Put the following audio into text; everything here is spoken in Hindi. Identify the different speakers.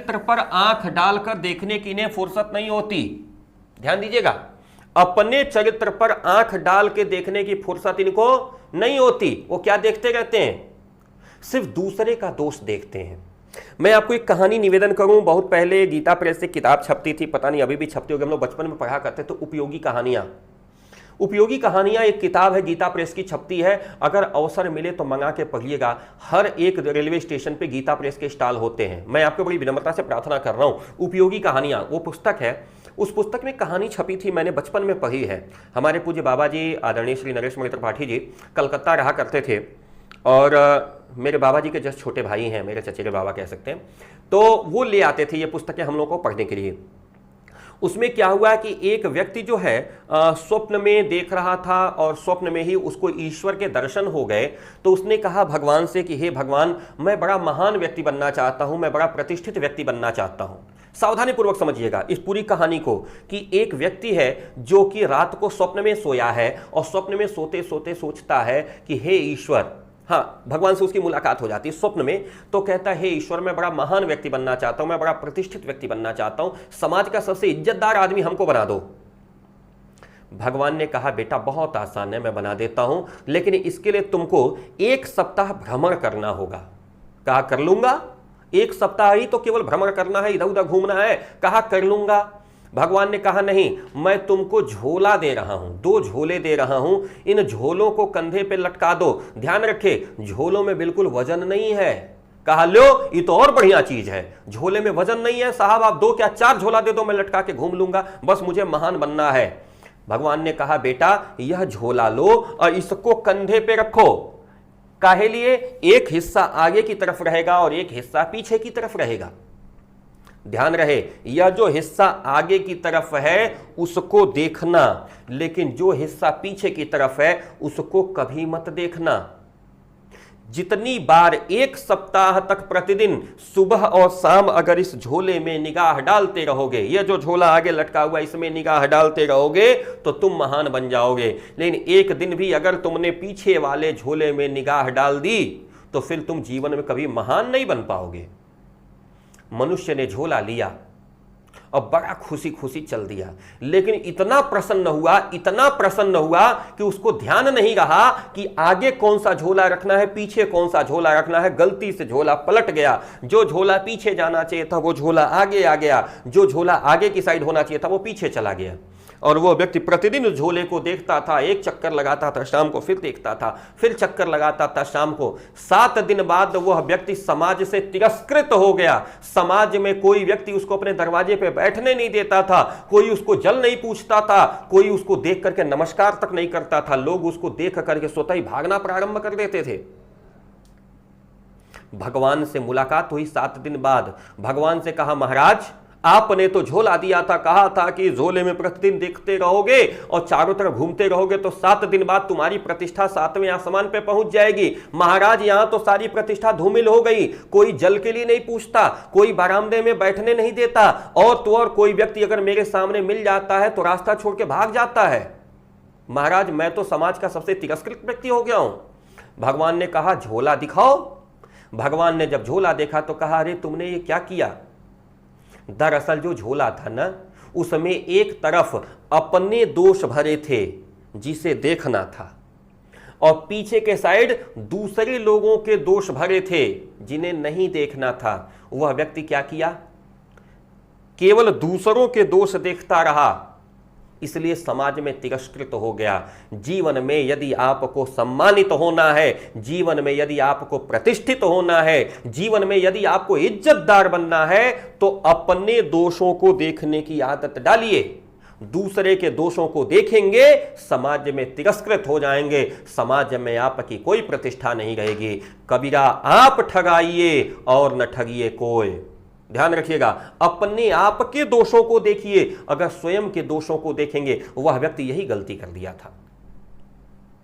Speaker 1: चरित्र पर आंख डालकर देखने की इन्हें फुर्सत नहीं होती। ध्यान दीजिएगा, अपने चरित्र पर आंख डाल के देखने की फुर्सत इनको नहीं होती। वो क्या देखते रहते हैं? सिर्फ दूसरे का दोष देखते हैं। मैं आपको एक कहानी निवेदन करूं। बहुत पहले गीता प्रेस से किताब छपती थी, पता नहीं अभी भी छपती होगी, हम लोग बचपन में पढ़ा करते। तो उपयोगी कहानियां एक किताब है, गीता प्रेस की छपती है। अगर अवसर मिले तो मंगा के पढ़िएगा। हर एक रेलवे स्टेशन पे गीता प्रेस के स्टॉल होते हैं। मैं आपको बड़ी विनम्रता से प्रार्थना कर रहा हूं। उपयोगी कहानियां वो पुस्तक है। उस पुस्तक में कहानी छपी थी, मैंने बचपन में पढ़ी है। हमारे पूज्य बाबा जी आदरणीय श्री नरेश मणि त्रिपाठी जी कलकत्ता रहा करते थे, और मेरे बाबा जी के जस्ट छोटे भाई हैं, मेरे चचेरे बाबा कह सकते हैं। तो वो ले आते थे ये पुस्तकें हम लोग को पढ़ने के लिए। उसमें क्या हुआ कि एक व्यक्ति जो है स्वप्न में देख रहा था, और स्वप्न में ही उसको ईश्वर के दर्शन हो गए। तो उसने कहा भगवान से कि हे भगवान, मैं बड़ा महान व्यक्ति बनना चाहता हूं, मैं बड़ा प्रतिष्ठित व्यक्ति बनना चाहता हूं। सावधानी पूर्वक समझिएगा इस पूरी कहानी को, कि एक व्यक्ति है जो कि रात को स्वप्न में सोया है, और स्वप्न में सोते सोते सोचता है कि हे ईश्वर, हाँ, भगवान से उसकी मुलाकात हो जाती है स्वप्न में। तो कहता है हे ईश्वर, मैं बड़ा महान व्यक्ति बनना चाहता हूं, मैं बड़ा प्रतिष्ठित व्यक्ति बनना चाहता हूं, समाज का सबसे इज्जतदार आदमी हमको बना दो। भगवान ने कहा बेटा बहुत आसान है, मैं बना देता हूं, लेकिन इसके लिए तुमको 1 सप्ताह भ्रमण करना होगा। कहा कर लूंगा, 1 सप्ताह ही तो केवल भ्रमण करना है, इधर उधर घूमना है। कहा कर लूंगा। भगवान ने कहा नहीं, मैं तुमको झोला दे रहा हूं, 2 झोले दे रहा हूं, इन झोलों को कंधे पे लटका दो। ध्यान रखे, झोलों में बिल्कुल वजन नहीं है। कहा लो, ये तो और बढ़िया चीज है, झोले में वजन नहीं है साहब, आप 2 क्या 4 झोला दे दो, मैं लटका के घूम लूंगा, बस मुझे महान बनना है। भगवान ने कहा बेटा यह झोला लो और इसको कंधे पे रखो। काहे लिए? एक हिस्सा आगे की तरफ रहेगा और एक हिस्सा पीछे की तरफ रहेगा। ध्यान रहे, यह जो हिस्सा आगे की तरफ है उसको देखना, लेकिन जो हिस्सा पीछे की तरफ है उसको कभी मत देखना। जितनी बार 1 सप्ताह तक प्रतिदिन सुबह और शाम अगर इस झोले में निगाह डालते रहोगे, यह जो झोला आगे लटका हुआ इसमें निगाह डालते रहोगे, तो तुम महान बन जाओगे। लेकिन एक दिन भी अगर तुमने पीछे वाले झोले में निगाह डाल दी तो फिर तुम जीवन में कभी महान नहीं बन पाओगे। मनुष्य ने झोला लिया और बड़ा खुशी खुशी चल दिया, लेकिन इतना प्रसन्न हुआ कि उसको ध्यान नहीं रहा कि आगे कौन सा झोला रखना है, पीछे कौन सा झोला रखना है। गलती से झोला पलट गया। जो झोला पीछे जाना चाहिए था वो झोला आगे आ गया, जो झोला आगे की साइड होना चाहिए था वो पीछे चला गया। और वो व्यक्ति प्रतिदिन उस झोले को देखता था, 1 चक्कर लगाता था, शाम को फिर देखता था, फिर चक्कर लगाता था शाम को। 7 दिन बाद वह व्यक्ति समाज से तिरस्कृत हो गया। समाज में कोई व्यक्ति उसको अपने दरवाजे पे बैठने नहीं देता था, कोई उसको जल नहीं पूछता था, कोई उसको देख करके नमस्कार तक नहीं करता था। लोग उसको देख करके स्वतः ही भागना प्रारंभ कर देते थे। भगवान से मुलाकात हुई 7 दिन बाद। भगवान से कहा महाराज, आपने तो झोला दिया था, कहा था कि झोले में प्रतिदिन देखते रहोगे और चारों तरफ घूमते रहोगे तो 7 दिन बाद तुम्हारी प्रतिष्ठा 7वें आसमान पे पहुंच जाएगी। महाराज यहां तो सारी प्रतिष्ठा धूमिल हो गई, कोई जल के लिए नहीं पूछता, कोई बरामदे में बैठने नहीं देता, और तो और कोई व्यक्ति अगर मेरे सामने मिल जाता है तो रास्ता छोड़ के भाग जाता है। महाराज मैं तो समाज का सबसे तिरस्कृत व्यक्ति हो गया हूं। भगवान ने कहा झोला दिखाओ। भगवान ने जब झोला देखा तो कहा अरे तुमने ये क्या किया? दरअसल जो झोला था ना, उसमें एक तरफ अपने दोष भरे थे जिसे देखना था, और पीछे के साइड दूसरे लोगों के दोष भरे थे जिन्हें नहीं देखना था। वह व्यक्ति क्या किया? केवल दूसरों के दोष देखता रहा, इसलिए समाज में तिरस्कृत हो गया। जीवन में यदि आपको सम्मानित होना है, जीवन में यदि आपको प्रतिष्ठित होना है, जीवन में यदि आपको इज्जतदार बनना है, तो अपने दोषों को देखने की आदत डालिए। दूसरे के दोषों को देखेंगे समाज में तिरस्कृत हो जाएंगे, समाज में आपकी कोई प्रतिष्ठा नहीं रहेगी। कबीरा आप ठगाइए और न ठगिए कोई। ध्यान रखिएगा, अपने आप के दोषों को देखिए, अगर स्वयं के दोषों को देखेंगे। वह व्यक्ति यही गलती कर दिया था।